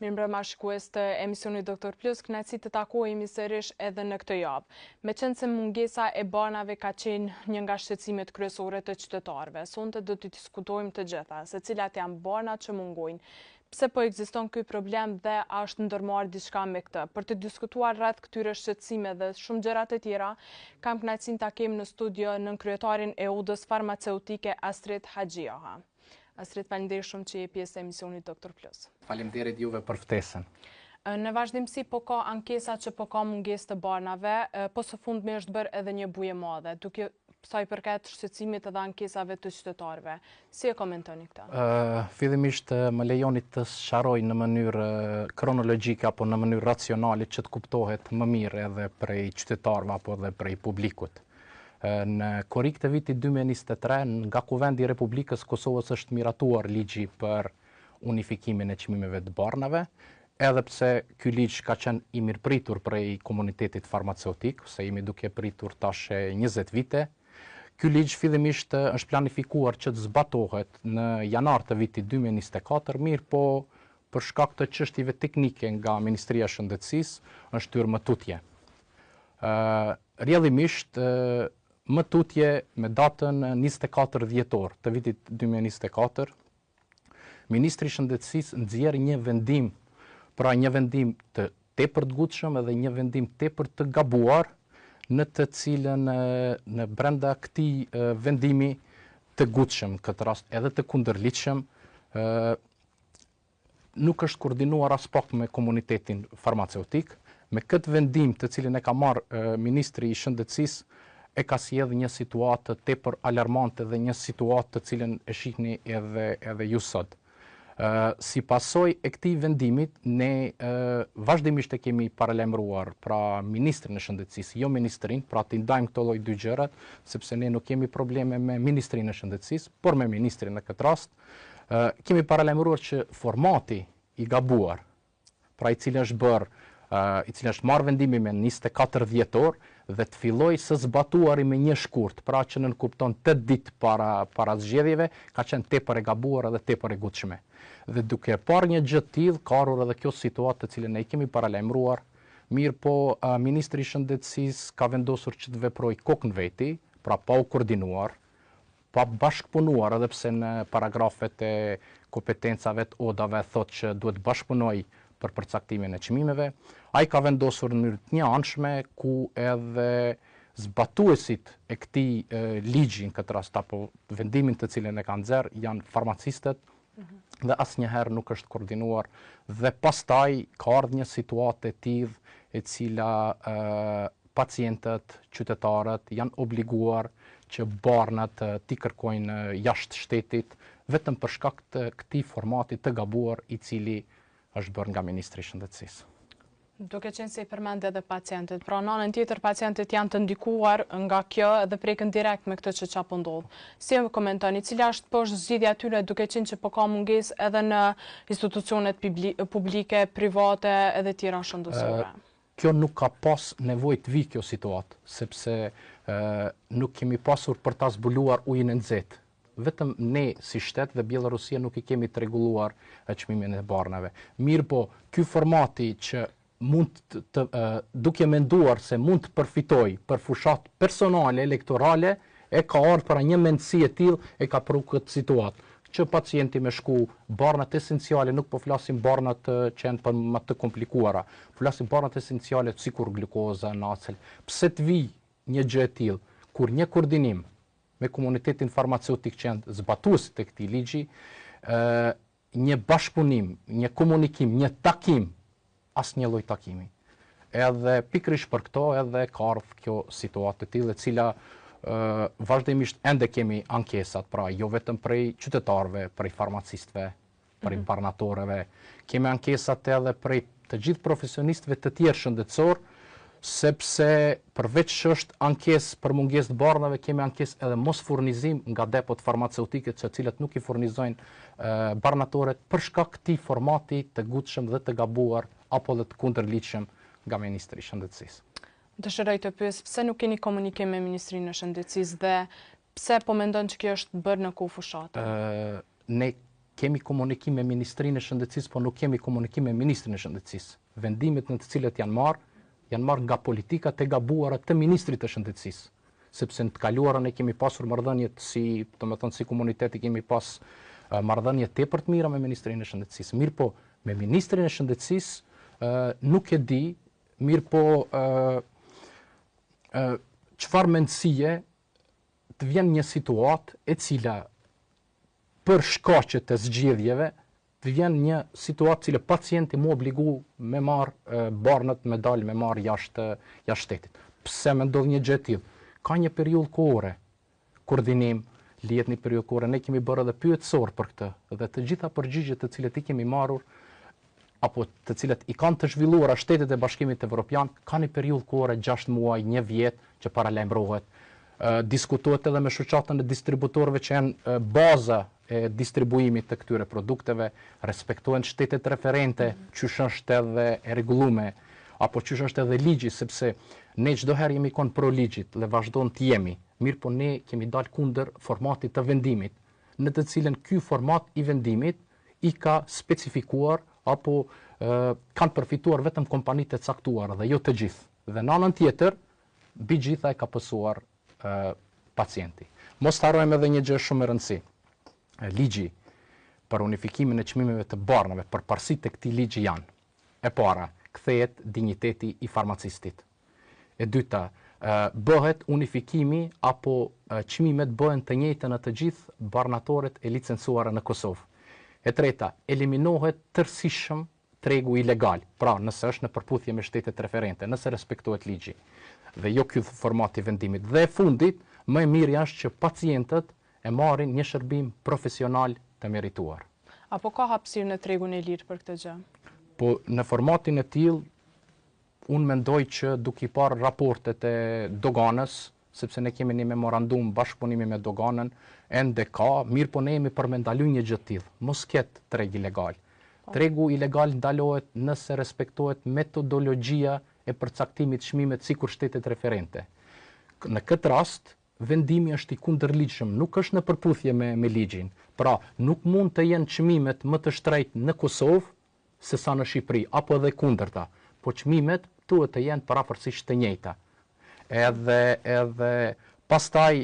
Mirëmbrëma shikues të emisionit Doktor Plus, kënaqësi të takohemi sërish edhe në këtë javë. Meqense mungesa e banave ka qenë një nga shqetësimet kryesore të qytetarëve, sonte do të diskutojmë të gjitha, se cilat janë banat që mungojnë, pse po ekziston ky problem dhe a është ndërmarrë diçka me këtë. Për të diskutuar rreth këtyre shqetësimeve dhe shumë gjëra të tjera, kam kënaqësinë ta kem në studio nënkryetarin e udhës farmaceutike Astrid Haxhioha. Astrid, faleminderit shumë që je pjesë e emisionit Doktor Plus. Faleminderit juve për ftesën. Në vazhdimsi po ka ankesa që po ka mungesë të banave, po së fundmi është bërë edhe një buje madhe, duke sa i përket shqetësimit edhe ankesave të qytetarëve. Si e komentoni këtë? Fillimisht më lejoni të sqaroj në mënyrë kronologjike apo në mënyrë racionale që të kuptohet më mirë edhe prej qytetarëve apo edhe prej publikut. Në korrik të vitit 2023, nga Kuvendi i Republikës Kosovës është miratuar ligji për unifikimin e çmimeve të barnave, edhe pse ky ligj ka qenë i mirëpritur prej komunitetit farmaceutik, se jemi duke pritur tash 20 vite. Ky ligj fillimisht është planifikuar që të zbatohet në janar të vitit 2024, mirë po për shkak të çështjeve teknike nga Ministria e Shëndetësisë është shtyrë më tutje. Rrjedhimisht më tutje me datën 24 dhjetor të vitit 2024, Ministri i Shëndetësisë nxjerr një vendim, pra një vendim të tepër të gutshëm edhe një vendim tepër të gabuar, në të cilën në brenda këtij vendimi të gutshëm, këtë rast edhe të kundërligjshëm, nuk është koordinuar as pak me komunitetin farmaceutik. Me këtë vendim të cilin e ka marrë Ministri i Shëndetësisë, e ka sjellë një situatë tepër alarmante dhe një situatë të cilën e shihni edhe ju sot. Si pasojë e këtij vendimit, ne vazhdimisht e kemi paralajmëruar pra Ministrin e Shëndetësisë, jo Ministrinë, pra të ndajmë këto lloj dy gjërat, sepse ne nuk kemi probleme me Ministrinë e Shëndetësisë, por me Ministrin në këtë rast. Kemi paralajmëruar që formati i gabuar, pra i cili është marrë vendimi me 24 dhjetor dhe të filloj së zbatuari me një shkurt, pra që nënkupton 8 ditë para zgjedhjeve, ka qenë tepër e gabuar edhe tepër e gutshme. Dhe duke parë një gjë të tillë, ka ardhur edhe kjo situatë të cilën ne kemi paralajmëruar, mirë po Ministri i Shëndetësisë ka vendosur që të veprojë kokën veti, pra pa u koordinuar, pa bashkëpunuar, edhe pse në paragrafet e kompetencave të odave thotë që duhet bashkëpunoj për përcaktimin e çmimeve. Ai ka vendosur në mënyrë të njëanshme ku edhe zbatuesit e këtij ligji, në këtë rast apo vendimin të cilën e kanë nxjerr, janë farmacistët, dhe asnjëherë nuk është koordinuar dhe pastaj ka ardhur një situatë e tillë e cila pacientët, qytetarët janë obliguar që barnat t'i kërkojnë jashtë shtetit vetëm për shkak të këtij formati të gabuar i cili është bërë nga Ministri i Shëndetësisë. Duke qenë se i përmend edhe pacientët, pra në anën tjetër pacientët janë të ndikuar nga kjo dhe prekën direkt me këtë që çapo ndodh. Si e komentoni, cila është poshtë zgjidhja e tyre duke qenë që po ka mungesë edhe në institucionet publike, private edhe tjera shëndetësore? Kjo nuk ka pas nevojë të vijë kjo situatë, sepse nuk kemi pasur për ta zbuluar ujin e nxehtë. Vetëm ne si shtet dhe Bielorusia nuk i kemi të rregulluar çmimin e barnave. Mirë po, ky formati që mund duke menduar se mund të përfitoj për fushat personale, elektorale, e ka ardhur para një mendësi e tillë, e ka pru këtë situatë. Që pacienti me shku barnat esenciale, nuk po flasim barnat që janë për më të komplikuara, flasim barnat esenciale sikur glukoza, nacel. Pse të vi një gjë e tillë, kur një koordinim me komunitetin farmaceutik që janë zbatuesit të këtij ligji, një bashkëpunim, një komunikim, një takim, asnjë lloj takimi. Edhe pikërisht për këto edhe ka ardhur kjo situatë e tillë, e cila vazhdimisht ende kemi ankesat, pra jo vetëm prej qytetarëve, prej farmacistëve, prej barnatorëve, kemi ankesat edhe prej të gjithë profesionistëve të tjerë shëndetësor, sepse përveç që është ankesë për mungesë të barnave, kemi ankesë edhe mos furnizim nga depot farmaceutike të cilat nuk i furnizojnë barnatorët për shkak këtij formati të gutshëm dhe të gabuar apo dhe të kundërligjshëm nga Ministri i Shëndetësisë. Dëshiroj të pyes pse nuk keni komunikim me Ministrinë e Shëndetësisë dhe pse po mendon që kjo është bërë në kohë fushate? Ne kemi komunikim me Ministrinë e Shëndetësisë, po nuk kemi komunikim me Ministrin e Shëndetësisë. Vendimet në të cilët janë marrë nga politika të gabuara të Ministrit të Shëndetësisë, sepse në të kaluarën e kemi pasur marrëdhëniet si komuniteti kemi pas marrëdhënie tepër të mira me Ministrinë e Shëndetësisë. Mirë po, me Ministrin e Shëndetësisë nuk e di, mirë po çfarë mendësie të vjen një situatë e cila për shkaqet e zgjedhjeve të vjen një situatë cila pacienti mu obligu me marrë barnët me dalë me marrë jashtë shtetit. Pse me ndodh një gjë e tillë? Ka një periudhë kohore, koordinim, lihet një periudhë kohore, ne kemi bërë edhe pyetësor për këtë, dhe të gjitha përgjigjet të cilat i kemi marrur apo të cilat i kanë të zhvilluara Shtetet e Bashkimit Evropian, ka një periudhë kohore 6 muaj, 1 vjet që paralajmërohet. Diskutohet edhe me shoqatën e distributorëve që janë baza e distribuimit të këtyre produkteve, respektohen shtetet referente, qysh është edhe e rregulluar, apo qysh është edhe ligji, sepse ne çdo herë jemi kon pro ligjit dhe vazhdon të jemi. Mirë po ne kemi dalë kundër formatit të vendimit, në të cilën ky format i vendimit i ka specifikuar apo kanë përfituar vetëm kompanitë e caktuara dhe jo të gjithë. Dhe në anën tjetër, mbi gjitha e ka pësuar pacienti. Mos harrojmë edhe një gjë shumë e rëndësishme. Ligji për unifikimin e çmimeve të barnave, përparësitë e këtij ligji janë: e para, kthehet dinjiteti i farmacistit. E dyta, bëhet unifikimi apo çmimet bëhen të njëjta në të gjithë barnatoret e licencuara në Kosovë. E treta, eliminohet tërësisht tregu ilegal, pra nëse është në përputhje me shtetet referente, nëse respektohet ligji, dhe jo ky format i vendimit. Dhe e fundit, më e miri është që pacientët e marrin një shërbim profesional të merituar. Apo ka hapësirë në tregun e lirë për këtë gjë? Po në formatin e tillë, unë mendoj që duke i parë raportet e doganës, sepse ne kemi një memorandum bashkëpunimi me doganën, ende ka, mirë po ne jemi për me ndalu një gjë të tillë, mos ketë treg ilegal. Tregu ilegal ndalohet nëse respektohet metodologjia e përcaktimit çmimit sikur shtetet referente. Në këtë rast, vendimi është i kundërligjshëm, nuk është në përputhje me ligjin. Pra, nuk mund të jenë çmimet më të shtrenjtë në Kosovë se sa në Shqipëri, apo edhe kundërta. Po çmimet duhet të jenë parafërsisht të njëjta. Edhe pastaj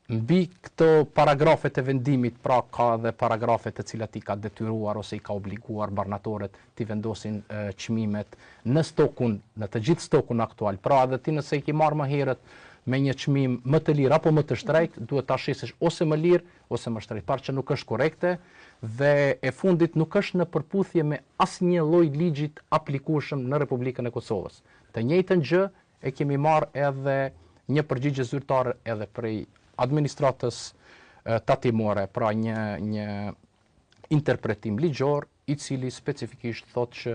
mbi këto paragrafet e vendimit, pra ka dhe paragrafet të cilat i ka detyruar ose i ka obliguar barnatorët të vendosin çmimet në stokun, në të gjithë stokun aktual. Pra edhe ti nëse i ke marrë më herët me një çmim më të lirë apo më të shtrenjtë, duhet ta shesësh ose më lirë ose më shtrenjtë, parë që nuk është korrekte dhe e fundit nuk është në përputhje me asnjë lloj ligjit aplikueshëm në Republikën e Kosovës. Të njëjtën gjë e kemi marrë edhe një përgjigje zyrtare edhe prej administratës tatimore, pra një interpretim ligjor i cili specifikisht thotë që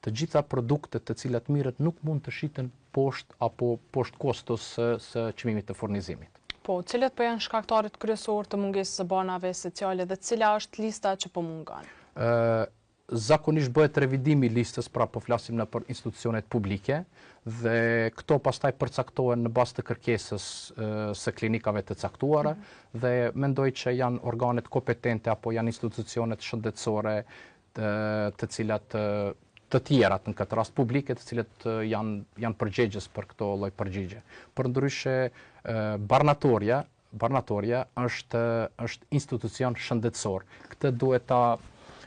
të gjitha produktet të cilat mirët nuk mund të shiten poshtë kostos së çmimit të furnizimit. Po, cilët po janë shkaktarët kryesorë të mungesës së banave sociale dhe cila është lista që po mungon? Zakonisht bëhet revidimi listës, pra po flasim në për institucionet publike, dhe këto pastaj përcaktohen në bazë të kërkesës së klinikave të caktuara, dhe mendoj që janë organet kompetente apo janë institucionet shëndetësore të cilat të tjerat në këtë rast publike, të cilat janë përgjegjës për këto lloj përgjigje. Përndryshe, barnatoria është institucion shëndetësor. Këtë duhet ta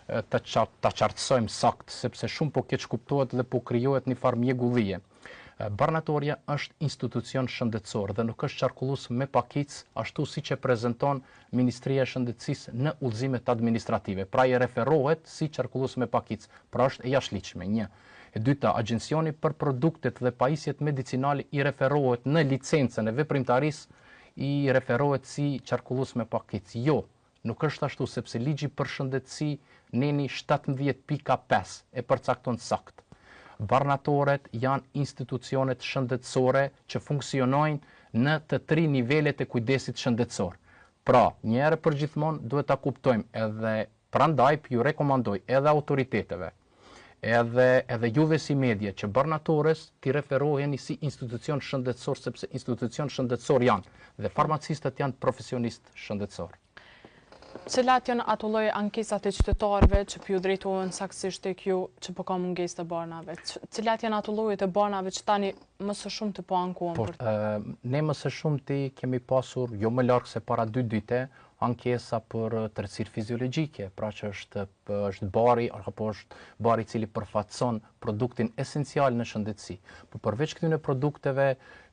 qartësojmë sakt, sepse shumë po keq kuptohet dhe po krijohet një farë mjegullie. Barnatoria është institucion shëndetësor dhe nuk është qarkullues me pakicë, ashtu siç e prezanton Ministria e Shëndetësisë në udhëzimet administrative. Pra i referohet si qarkullues me pakicë, pra është e jashtëligjshme. 1. E dyta, Agjencioni për Produktet dhe Pajisjet Medicinale i referohet në licencën e veprimtarisë, i referohet si qarkullues me pakicë. Jo, nuk është ashtu, sepse ligji për shëndetësi neni 17.5 e përcakton sakt. Barnatoret janë institucionet shëndetësore që funksionojnë në të 3 nivelet e kujdesit shëndetësor. Pra, një herë për gjithmonë duhet ta kuptojmë, edhe prandaj ju rekomandoj edhe autoriteteve, edhe juve si media, që barnatores t'i referoheni si institucion shëndetësor, sepse institucion shëndetësor janë dhe farmacistët janë profesionistë shëndetësor. Cilat janë ato lloje ankesat e qytetarëve që ju drejtohen saktësisht tek ju që po ka mungesë të banave? Cilat janë ato llojet e banave që tani më së shumti po ankohen për? Ne më së shumti kemi pasur, jo më larg se para 2 vite, ankesa për tërësirë fiziologjike, pra që është bari, apo është bari i cili përfaqëson produktin esencial në shëndetësi. Por përveç këtyre produkteve,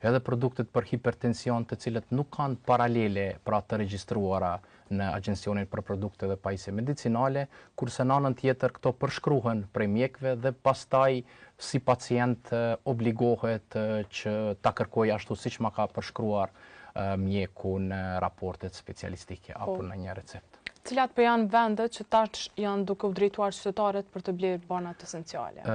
edhe produktet për hipertension, të cilët nuk kanë paralele pra të regjistruara në Agjencionin për Produkte dhe Pajisje Medicinale, kurse në anën tjetër këto përshkruhen prej mjekëve dhe pastaj si pacient obligohet që ta kërkoj ashtu siç ma ka përshkruar mjeku në raportet specialistike apo në një recept. Cilat po janë vendet që tash janë duke u drejtuar qytetarët për të blerë banat esenciale?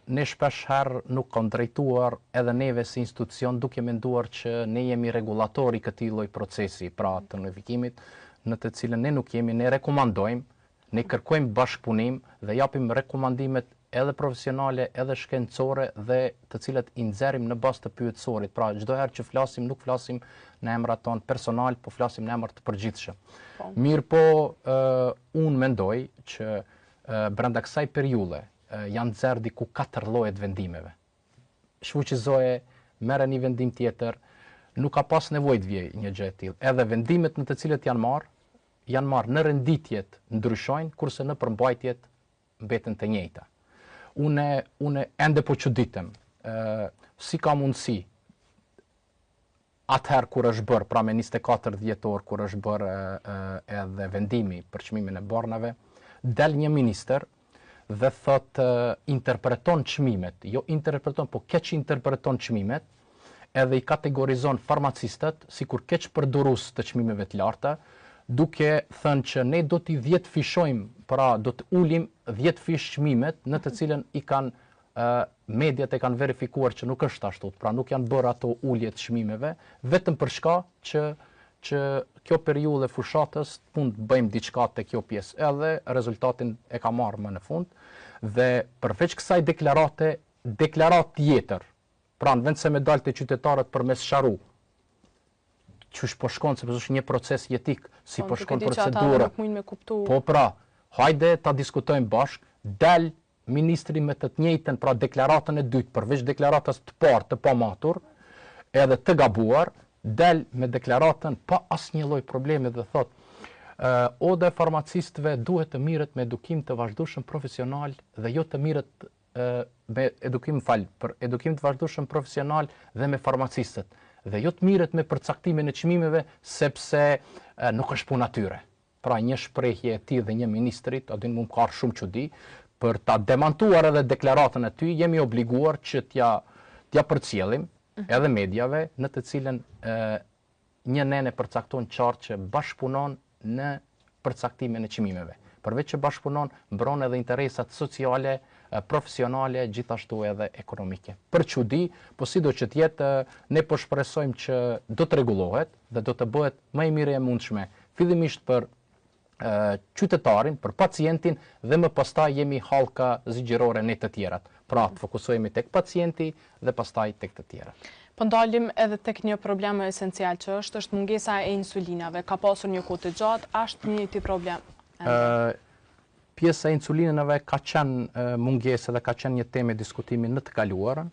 Ne shpesh herë nuk kanë drejtuar edhe neve si institucion duke menduar që ne jemi regulatori këtij lloj procesi, pra të notifikimit, në të cilën ne nuk jemi, ne rekomandojmë, ne kërkojmë bashkëpunim dhe japim rekomandimet edhe profesionale, edhe shkencore dhe të cilat i nxjerrim në bazë të pyetësorit. Pra çdo herë që flasim, nuk flasim në emrat tonë personal, po flasim në emër të përgjithshëm. Mirë po, unë mendoj që brenda kësaj periudhe janë nxjerrë diku 4 lloje të vendimeve. Shfuqizoje, merre një vendim tjetër, nuk ka pas nevojë të vijë një gjë e tillë. Edhe vendimet në të cilët janë marrë në renditjet ndryshojnë, kurse në përmbajtjet mbeten të njëjta. Unë ende po çuditem, si ka mundësi atëherë kur është bërë, pra me 24 dhjetor kur është bërë edhe vendimi për çmimin e barnave, del një ministër dhe thot interpreton çmimet, jo interpreton, po keq interpreton çmimet, edhe i kategorizon farmacistët sikur keq përdorues të çmimeve të larta, duke thënë që ne do t'i 10 fishojmë, pra do të ulim 10 fish çmimet në të cilën i kanë mediat e kanë verifikuar që nuk është ashtu, pra nuk janë bërë ato ulje të çmimeve, vetëm për shka që kjo periudhë e fushatës mund të bëjmë diçka te kjo pjesë, edhe rezultatin e ka marrë më në fund, dhe përveç kësaj deklarat tjetër, pra në vend se me dalë të qytetarët përmes sharu, që po shkon, sepse është një proces jetik, si po shkon procedura. Po pra, hajde ta diskutojmë bashk, del ministri me të njëjtën, pra deklaratën e dytë, përveç deklaratës të parë të pamatur, edhe të gabuar, del me deklaratën pa asnjë lloj problemi dhe thot, oda e farmacistëve duhet të mirët me edukim të vazhdueshëm profesional dhe jo të mirët me për edukim të vazhdueshëm profesional dhe me farmacistët. Dhe jo të mirët me përcaktimin e çmimeve sepse nuk është puna tyre. Pra një shprehje e tillë dhe një ministrit, aty mund ka shumë çudi, për ta demantuar edhe deklaratën e ty, jemi obliguar që t'ja përcjellim edhe mediave në të cilën një nene përcakton qartë që bashkëpunon në përcaktimin e çmimeve. Përveç që bashkëpunon, mbron edhe interesat sociale, profesionale, gjithashtu edhe ekonomike. Për çudi, po sido që t'jetë, ne po shpresojmë që do të rregullohet dhe do të bëhet më e miri e mundshme, fillimisht për qytetarin, për pacientin dhe më pastaj jemi hallka zgjirore ne të tjerat. Pra të fokusohemi tek pacienti dhe pastaj tek të tjerat. Po ndalim edhe tek një problem esencial që është mungesa e insulinave. Ka pasur një kohë të gjatë, është një ti problem. Pjesa e insulinave ka qenë mungesë dhe ka qenë një temë diskutimi në të kaluarën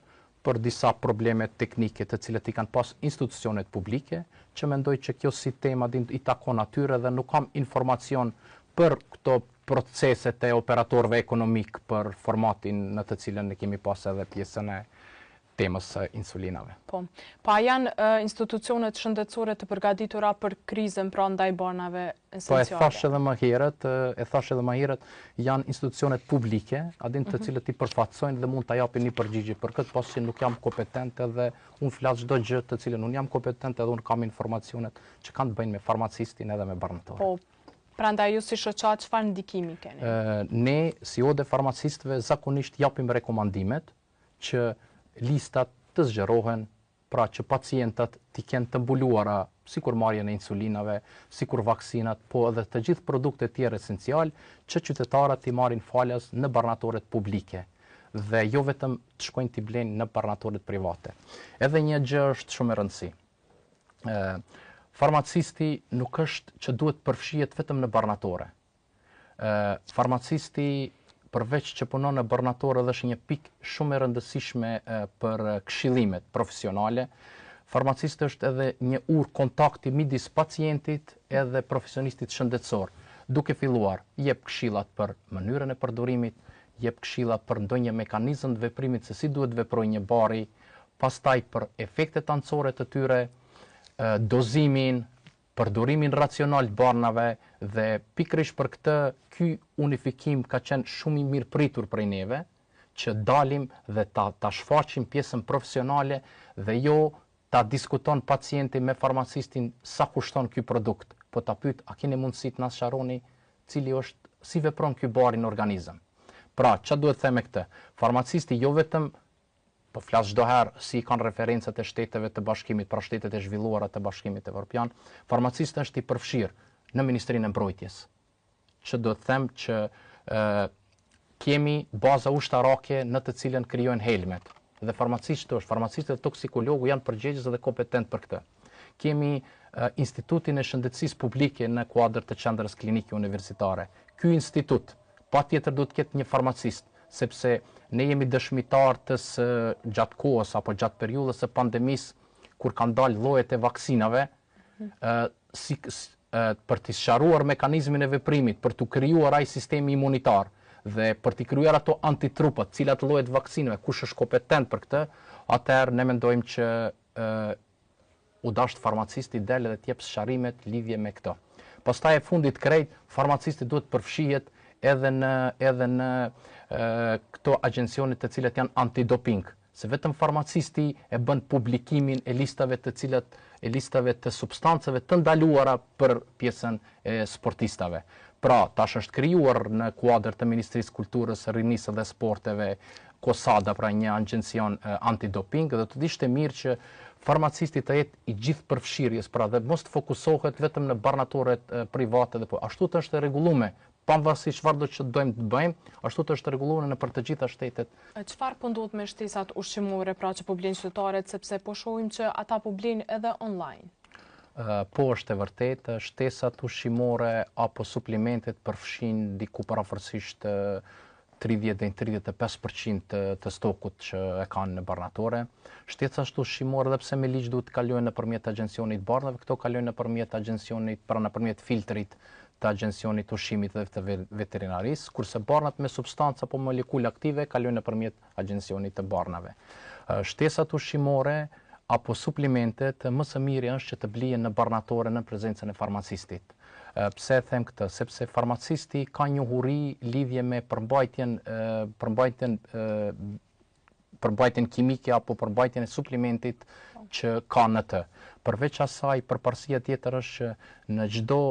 për disa probleme teknike të cilët i kanë pas institucionet publike, që mendoj që kjo si tema i takon atyre dhe nuk kam informacion për këto proceset e operatorëve ekonomik për formatin në të cilën ne kemi pas edhe pjesën e temës insulinave. Po a janë institucionet shëndetësore të përgatitura për krizën pra ndaj banave esenciale? Po e thash edhe më herët, janë institucionet publike, adin të cilët i përfaqësojnë dhe mund ta japin një përgjigje për këtë, pasi nuk jam kompetent edhe unë flas çdo gjë të cilën unë jam kompetent edhe unë kam informacionet që kanë të bëjnë me farmacistin edhe me barnëtorin. Po, prandaj ju si shoqat çfarë ndikimi keni? Ne si ode farmacistëve zakonisht japim rekomandimet që listat të zgjerohen, pra që pacientat t'i kenë të mbuluara sikur marrjen e insulinave, sikur vaksinat, po edhe të gjithë produktet tjerë esencial që qytetarët t'i marrin falas në barnatoret publike dhe jo vetëm të shkojnë t'i blejnë në barnatoret private. Edhe një gjë është shumë e rëndësishme. farmacisti nuk është që duhet përfshihet vetëm në barnatore. Farmacisti përveç që punon në barnatore dhe është një pikë shumë e rëndësishme për këshillimet profesionale, farmacisti është edhe një urë kontakti midis pacientit edhe profesionistit shëndetësor, duke filluar jep këshillat për mënyrën e përdorimit, jep këshilla për ndonjë mekanizëm të veprimit se si duhet veprojë një bari, pastaj për efektet anësore të tyre, dozimin, përdorimin racional të barnave dhe pikërisht për këtë ky unifikim ka qenë shumë i mirë pritur prej neve, që dalim dhe ta shfaqim pjesën profesionale dhe jo ta diskuton pacienti me farmacistin sa kushton ky produkt, po ta pyet a keni mundësi të na sqaroni si vepron ky bari në organizëm. Pra, ç'a duhet të them me këtë? Farmacisti jo vetëm po flas çdo herë si kanë referencat e shteteve të bashkimit, pra shtetet e zhvilluara të bashkimit evropian, farmacisti është i përfshirë në Ministrinë e Mbrojtjes. Që do të them që kemi baza ushtarake në të cilën krijohen helmet. Dhe farmacistët dhe toksikologu janë përgjegjës dhe kompetent për këtë. Kemi Institutin e Shëndetësisë Publike në kuadër të qendrës klinike universitare. Ky institut patjetër duhet të ketë një farmacist, sepse ne jemi dëshmitar të gjatë kohës apo gjatë periudhës së pandemisë, kur kanë dalë llojet e vaksinave, për të sqaruar mekanizmin e veprimit, për të krijuar ai sistemi imunitar dhe për të krijuar ato antitrupat, cilat llojet vaksinave, kush është kompetent për këtë, atëherë ne mendojmë që u dashur farmacisti del dhe të jep sqarimet lidhje me këto. Pastaj e fundit krejt, farmacisti duhet përfshihet edhe në këto agjencionet të cilat janë antidoping, se vetëm farmacisti e bën publikimin e listave të substancave të ndaluara për pjesën e sportistave. Pra, tash është krijuar në kuadër të Ministrisë Kulturës, Rinisë dhe Sporteve COSADA, pra një agjencion antidoping, dhe të ishte mirë që farmacisti të jetë i gjithë përfshirjes, pra dhe mos të fokusohet vetëm në barnatoret private dhe po ashtu të është rregulluar. Pavarësisht çfarë do që dojmë të bëjmë, ashtu të është rregulluar në për të gjitha shtetet. Çfarë po ndodh me shtesat ushqimore, pra që po blejnë qytetarët, sepse po shohim që ata po blejnë edhe online? Po është e vërtetë, shtesat ushqimore apo suplimentet përfshin diku parafërsisht 30-35% të stokut që e kanë në barnatore. Shtesat ushqimore, edhe pse me ligj duhet të kalojnë nëpërmjet agjencionit barnave, këto kalojnë nëpërmjet agjencionit, pra nëpërmjet filtrit të agjencionit ushqimit dhe të veterinarisë, kurse barnat me substanca apo molekule aktive kalojnë nëpërmjet agjencionit të barnave. Shtesat ushqimore apo suplimentet më së miri është që të blihen në barnatore në prezencën e farmacistit. Pse them këtë? Sepse farmacisti ka njohuri lidhje me përmbajtjen kimike apo përmbajtjen e suplimentit që ka në të. Përveç asaj, përparësia tjetër është që në çdo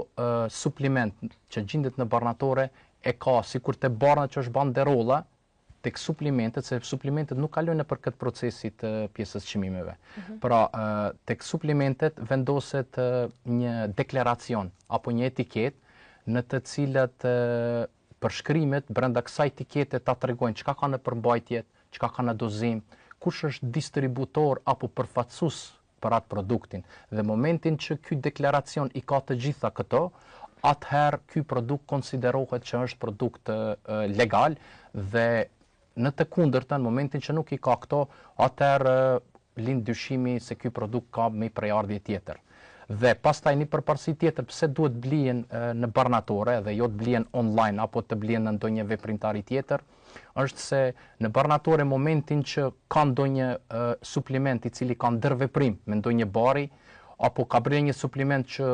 supliment që gjendet në barnatore e ka, sikur te barnat që është banderolla, tek suplimentet, se suplimentet nuk kalojnë nëpër këtë procesit të pjesës çmimeve. Pra, tek suplimentet vendoset një deklaracion apo një etiketë në të cilat përshkrimet brenda kësaj etikete ta tregojnë çka ka në përmbajtje, çka ka në dozim, kush është distributor apo përfaqësues për atë produktin. Dhe momentin që ky deklaracion i ka të gjitha këto, atëherë ky produkt konsiderohet që është produkt legal dhe në të kundërtën, momentin që nuk i ka këto, atëherë lind dyshimi se ky produkt ka me prejardhje tjetër. Dhe pastaj një përparësi tjetër pse duhet blihen në barnatore dhe jo të blihen online apo të blihen në ndonjë veprimtari tjetër, është se në barnatore momentin që ka ndonjë supliment i cili ka ndërveprim me ndonjë bari apo ka bërë një supliment që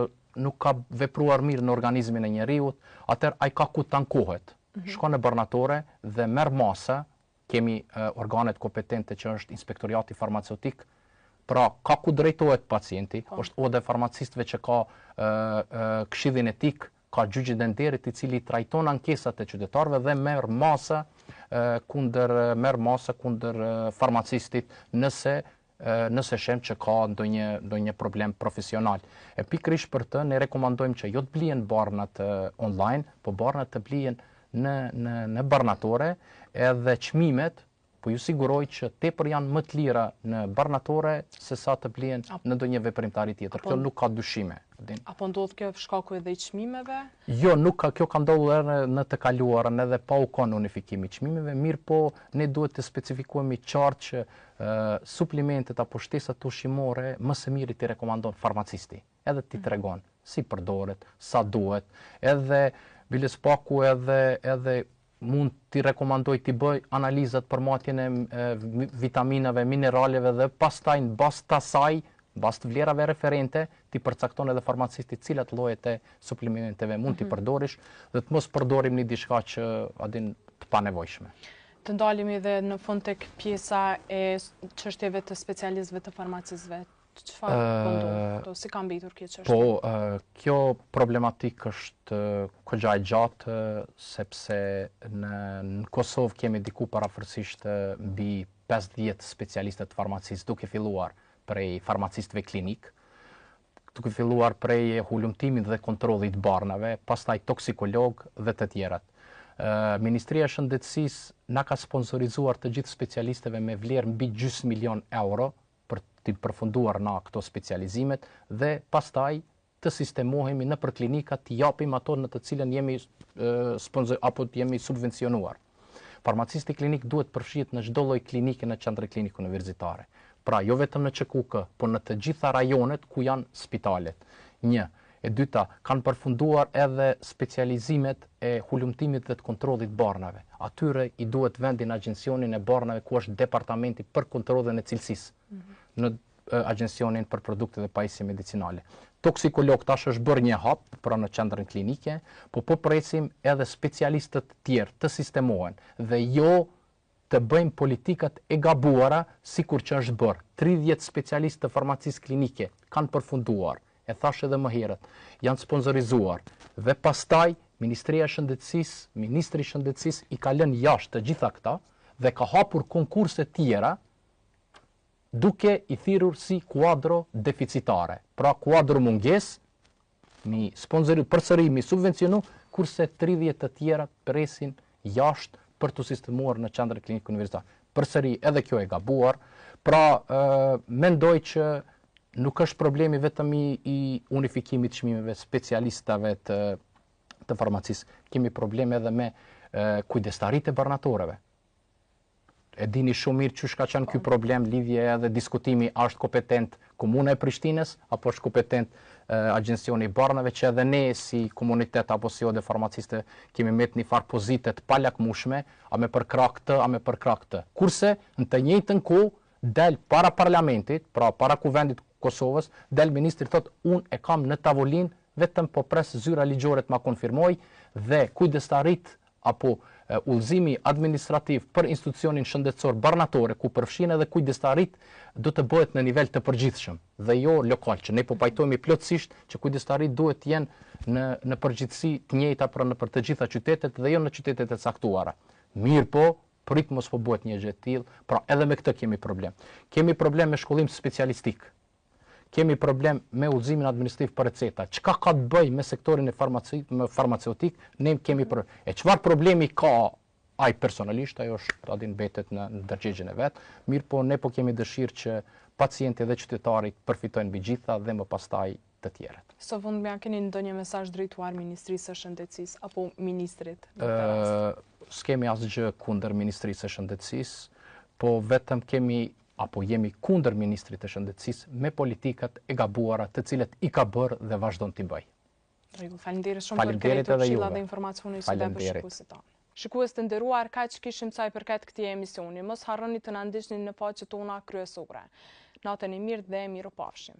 nuk ka vepruar mirë në organizmin e njeriut, atëherë ai ka ku tankohet. Shkon në barnatore dhe merr masa, kemi organet kompetente që është Inspektoriati Farmaceutik, pra ka ku drejtohet pacienti, është ode farmacistëve që ka këshillin etik, ka gjyqin e nderit i cili trajton ankesat e qytetarëve dhe merr masa kundër farmacistit nëse shem që ka ndonjë problem profesional. E pikërisht për të ne rekomandojmë që jo të blihen barnat online, po barnat të blihen në barnatore, edhe çmimet po ju siguroj që tepër janë më të lira në barnatore se sa të blihen në ndonjë veprimtari tjetër. Kjo nuk ka dyshime. Apo ndodh kjo shkaku edhe i çmimeve? Jo, kjo ka ndodhur edhe në të kaluarën edhe pa u kon unifikimi i çmimeve, mirë po ne duhet të specifikohemi qartë që suplimentet apo shtesat ushqimore më së miri ti rekomandon farmacisti. Edhe ti tregon si përdoret, sa duhet, edhe biles paku edhe mund t'i rekomandoj t'i bëj analizat për matjen e vitaminave, mineraleve dhe pastaj në bazë të asaj, bazë të vlerave referente, t'i përcakton edhe farmacisti cilat llojet e suplimenteve mund t'i përdorish dhe të mos përdorim një diçka që të panevojshme. Të ndalemi edhe në fund tek pjesa e çështjeve të specialistëve të farmacistëve. Çfarë ndodh? Si ka mbetur kjo çështje? Po, kjo problematik është kogja e gjatë sepse në Kosovë kemi diku parafërsisht mbi 50 specialistë të farmacistë, duke filluar prej farmacistëve klinik, duke filluar prej hulumtimit dhe kontrollit barnave, pastaj toksikolog dhe të tjerat. Ministria e Shëndetësisë na ka sponsorizuar të gjithë specialistëve me vlerë mbi €500.000 për të përfunduar në këto specializimet dhe pastaj të sistemohemi në për klinikat të japim ato në të cilën jemi subvencionuar. Farmacisti klinik duhet përfshihet në çdo lloj klinike në qendrë klinikë universitare. Pra, jo vetëm në ÇKUK, por në të gjitha rajonet ku janë spitalet. Një. E dyta, kanë përfunduar edhe specializimet e hulumtimit dhe të kontrollit barnave. Atyre i duhet vendi në agjencionin e barnave ku është departamenti për kontrollin e cilësisë. Në agjencionin për produkte dhe pajisje medicinale. Toksikolog tash është bërë një hap pra në qendrën klinike, po presim edhe specialistët tjerë të sistemohen dhe jo të bëjmë politikat e gabuara sikur që është bërë. 30 specialistë të farmacisë klinike kanë përfunduar, e thash edhe më herët, janë sponsorizuar dhe pastaj Ministria e Shëndetësisë, Ministri i Shëndetësisë i ka lënë jashtë të gjitha këta dhe ka hapur konkurse tjera duke i thirrur si kuadro deficitare. Pra kuadro mungesë, mi sponsori përsëri mi subvencionu, kurse 30 të tjera presin jashtë për të sistemuar në qendrën klinikë universitare. Përsëri edhe kjo e gabuar. Pra mendoj që nuk është problemi vetëm i unifikimit çmimeve specialistave të farmacisë. Kemi probleme edhe me kujdestaritë e barnatoreve. E dini shumë mirë çu ka qenë ky problem, lidhje edhe diskutimi a është kompetent Komuna e Prishtinës apo është kompetent agjencioni i barnave, që edhe ne si komunitet apo si ode farmaciste kemi met një farë pozitet pa lakmueshme, a me përkrah këtë, a me përkrah këtë. Kurse në të njëjtën kohë del para parlamentit, pra para kuvendit Kosovës, del ministri thotë unë e kam në tavolinë, vetëm po pres zyra ligjore të ma konfirmoj dhe kujdestarit apo udhëzimi administrativ për institucionin shëndetësor barnatore, ku përfshin edhe kujdestarit, do të bëhet në nivel të përgjithshëm dhe jo lokal, që ne po pajtojmë plotësisht që kujdestarit duhet të jenë në përgjithësi të njëjta për të gjitha qytetet dhe jo në qytetet e caktuara. Mirë po, prit mos po bëhet një gjë e tillë, pra edhe me këtë kemi problem. Kemi problem me shkollim specialistik. Kemi problem me udhëzimin administrativ për receta. Çka ka të bëjë me sektorin e farmaceutik, ne kemi e çfarë problemi ka ai personalisht, ajo është mbetet në ndërgjegjen e vet. Mirë po ne po kemi dëshirë që pacienti dhe qytetarit përfitojnë mbi gjitha dhe më pastaj të tjerët. Së fundmi, a keni ndonjë mesazh drejtuar Ministrisë së Shëndetësisë apo ministrit? S'kemi asgjë kundër Ministrisë së Shëndetësisë, po vetëm jemi kundër Ministrit të Shëndetësisë me politikat e gabuara të cilat i ka bërë dhe vazhdon t'i bëj. Faleminderit shumë për këto këshilla dhe informacione që për shikuesit tanë. Shikues të nderuar, kaq kishim sa i përket këtij emisioni. Mos harroni të na ndiqni në faqet tona kryesore. Natën e mirë dhe mirupafshim.